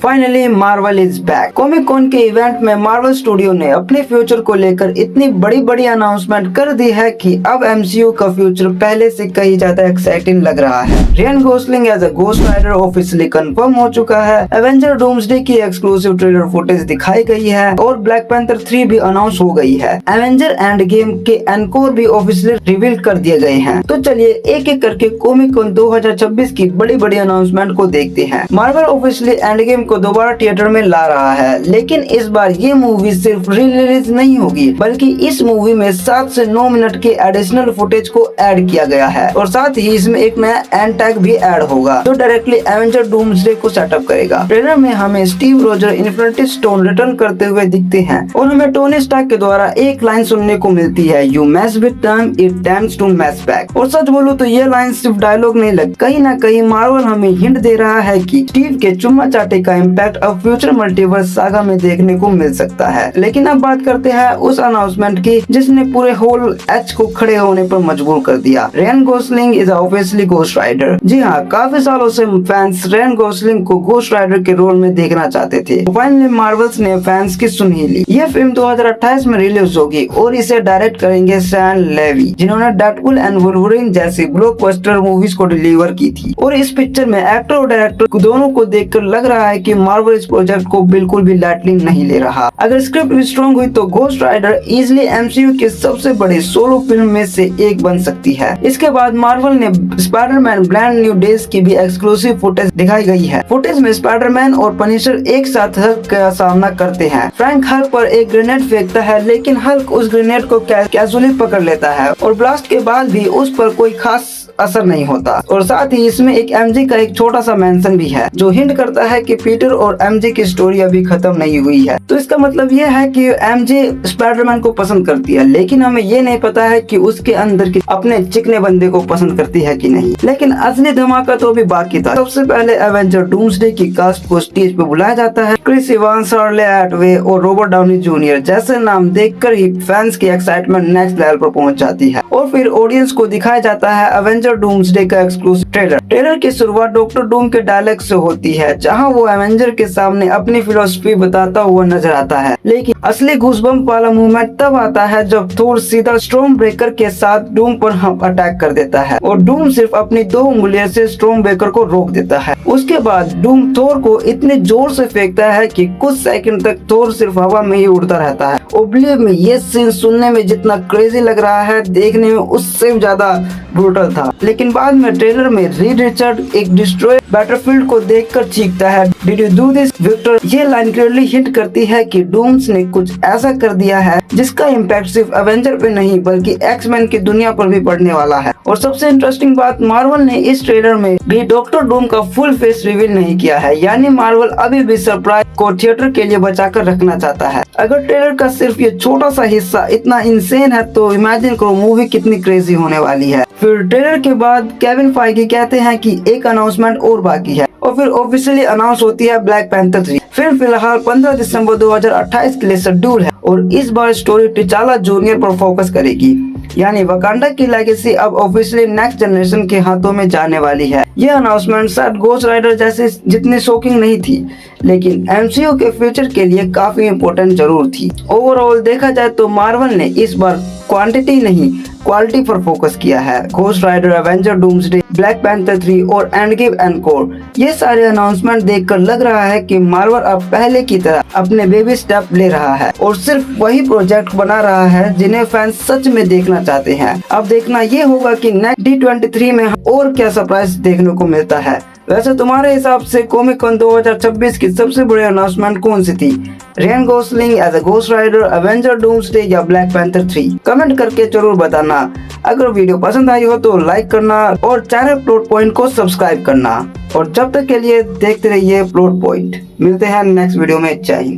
Finally Marvel is back. Comic con के event में Marvel studio ने अपने फ्यूचर को लेकर इतनी बड़ी बड़ी अनाउंसमेंट कर दी है कि अब एमसीयू का फ्यूचर पहले से कहीं ज्यादा एक्साइटिंग लग रहा है। Ryan Gosling as a Ghost Rider officially confirm हो चुका है। एवेंजर डूम्सडे की एक्सक्लूसिव ट्रेलर फुटेज दिखाई गई है और ब्लैक पैंथर 3 भी अनाउंस हो गई है। एवेंजर एंड गेम के एनकोर भी ऑफिशियली रिवील कर दिए गए हैं। तो चलिए एक एक करके कॉमिक कॉन 2026 की बड़ी बड़ी अनाउंसमेंट को देखते हैं। मार्वल ऑफिशियली एंड गेम को दोबारा थिएटर में ला रहा है, लेकिन इस बार ये मूवी सिर्फ रिलीज नहीं होगी, बल्कि इस मूवी में 7 से 9 मिनट के एडिशनल फुटेज को ऐड किया गया है और साथ ही इसमें एक नया एंड टैग भी ऐड होगा जो डायरेक्टली एवेंजर डूम्सडे को सेटअप करेगा। ट्रेलर में हमें Steve Roger infinity stone return करते हुए दिखते हैं और हमें टोनी स्टार्क के द्वारा एक लाइन सुनने को मिलती है, you mess with time it times to mess back. और सच बोलो तो ये लाइन सिर्फ डायलॉग नहीं लग, कहीं ना कहीं मार्वल हमें हिंट दे रहा है कि स्टीव के चुम्मा चाटे का इम्पैक्ट अब फ्यूचर मल्टीवर्स सागा में देखने को मिल सकता है। लेकिन अब बात करते हैं उस अनाउंसमेंट की जिसने पूरे होल एच को खड़े होने पर मजबूर कर दिया। Ryan Gosling is obviously Ghost Rider. जी हाँ, काफी सालों से फैंस रियन गोसलिंग को गोस्ट राइडर के रोल में देखना चाहते थे। फाइनली मार्वल्स ने फैंस की सुन ही ली। यह फिल्म 2028 में रिलीज होगी और इसे डायरेक्ट करेंगे सैम लेवी, जिन्होंने डेडपूल एंड वुल्वरीन जैसी ब्लॉकबस्टर मूवीज को डिलीवर की थी। और इस पिक्चर में एक्टर और डायरेक्टर दोनों को देखकर लग रहा है कि मार्वल इस प्रोजेक्ट को बिल्कुल भी लाइटली नहीं ले रहा। अगर स्क्रिप्ट भी स्ट्रॉन्ग हुई तो गोस्ट राइडर इजिली एमसीयू के सबसे बड़े सोलो फिल्म में से एक बन सकती है। इसके बाद मार्वल ने स्पाइडरमैन ब्रांड न्यू डेज की भी एक्सक्लूसिव फुटेज दिखाई गई है। फुटेज में स्पाइडरमैन और पनिशर एक साथ हल्क का सामना करते हैं। फ्रैंक हल्क पर एक ग्रेनेड फेंकता है, लेकिन हल्क उस ग्रेनेड को कैजुअली पकड़ लेता है और ब्लास्ट के बाद भी उस पर कोई खास असर नहीं होता। और साथ ही इसमें एक एमजे का एक छोटा सा मेंशन भी है जो हिंट करता है कि पीटर और एमजे की स्टोरी अभी खत्म नहीं हुई है। तो इसका मतलब ये है कि एमजे स्पाइडरमैन को पसंद करती है, लेकिन हमें ये नहीं पता है कि उसके अंदर की अपने चिकने बंदे को पसंद करती है कि नहीं। लेकिन असली धमाका तो अभी बाकी था। सबसे पहले एवेंजर डूम्सडे की कास्ट को स्टेज पे बुलाया जाता है। क्रिस इवांस, शार्ले एटवे और रॉबर्ट डाउनी जूनियर जैसे नाम देखकर ही फैंस की एक्साइटमेंट नेक्स्ट लेवल पर पहुंच जाती है। और फिर ऑडियंस को दिखाया जाता है एवेंजर डूम्सडे का एक्सक्लूसिव ट्रेलर। ट्रेलर की शुरुआत डॉक्टर डूम के डायलॉग से होती है, जहां वो एवेंजर के सामने अपनी फिलॉसफी बताता हुआ नजर आता है। लेकिन असली गूज़बम्प वाला मूवमेंट तब आता है जब थोर सीधा स्टॉर्म ब्रेकर के साथ डूम पर अटैक कर देता है और डूम सिर्फ अपनी 2 उंगलियों से स्टॉर्म ब्रेकर को रोक देता है। उसके बाद डूम थोर को इतने जोर से फेंकता है कि कुछ सेकंड तक थोर सिर्फ हवा में ही उड़ता रहता है। ओब्लिवियन में ये सीन सुनने में जितना क्रेजी लग रहा है, देखने में उससे ज्यादा ब्रूटल था। लेकिन बाद में ट्रेलर में रीड रिचर्ड एक डिस्ट्रॉय बैटलफील्ड को देखकर चीखता है, did you do this Victor. ये लाइन क्लियरली हिंट करती है कि डूम्स ने कुछ ऐसा कर दिया है जिसका इम्पैक्ट सिर्फ एवेंजर पे नहीं बल्कि एक्स-मैन की दुनिया पर भी पड़ने वाला है। और सबसे इंटरेस्टिंग बात, मार्वल ने इस ट्रेलर में भी डॉक्टर डूम का फुल फेस रिवील नहीं किया है, यानी मार्वल अभी भी सरप्राइज को थिएटर के लिए बचाकर रखना चाहता है। अगर ट्रेलर का सिर्फ ये छोटा सा हिस्सा इतना इंसेन है तो इमेजिन करो मूवी कितनी क्रेजी होने वाली है। फिर ट्रेलर के बाद केविन फाइगी कहते हैं कि एक अनाउंसमेंट और बाकी है और फिर ऑफिशियली अनाउंस होती है ब्लैक पैंथर 3। फिल्म फिलहाल 15 दिसंबर 2028 के लिए शेड्यूल है और इस बार स्टोरी टिचाला जूनियर पर फोकस करेगी, यानी वकांडा की लेगेसी अब ऑफिशियली नेक्स्ट जनरेशन के हाथों में जाने वाली है। यह अनाउंसमेंट शायद गोस्ट राइडर जैसे जितनी शॉकिंग नहीं थी, लेकिन एमसीयू के फ्यूचर के लिए काफी इम्पोर्टेंट जरूर थी। ओवरऑल देखा जाए तो मार्वल ने इस बार क्वांटिटी नहीं क्वालिटी पर फोकस किया है। Ghost Rider, Avenger Doomsday, Black Panther 3 और एंड गेम एनकोर, ये सारे अनाउंसमेंट देखकर लग रहा है कि मार्वल अब पहले की तरह अपने बेबी स्टेप ले रहा है और सिर्फ वही प्रोजेक्ट बना रहा है जिन्हें फैंस सच में देखना चाहते हैं। अब देखना ये होगा कि नेक्स्ट D23 में और क्या सरप्राइज देखने को मिलता है। वैसे तुम्हारे हिसाब से कॉमिक कॉन 2026 की सबसे बड़ी अनाउंसमेंट कौन सी थी? Ryan Gosling as a Ghost Rider, Avenger Doomsday या ब्लैक पैंथर 3? कमेंट करके जरूर बताना। अगर वीडियो पसंद आई हो तो लाइक करना और चैनल प्लॉट पॉइंट को सब्सक्राइब करना। और जब तक के लिए देखते रहिए प्लॉट पॉइंट। मिलते हैं नेक्स्ट वीडियो में। जय हिंद।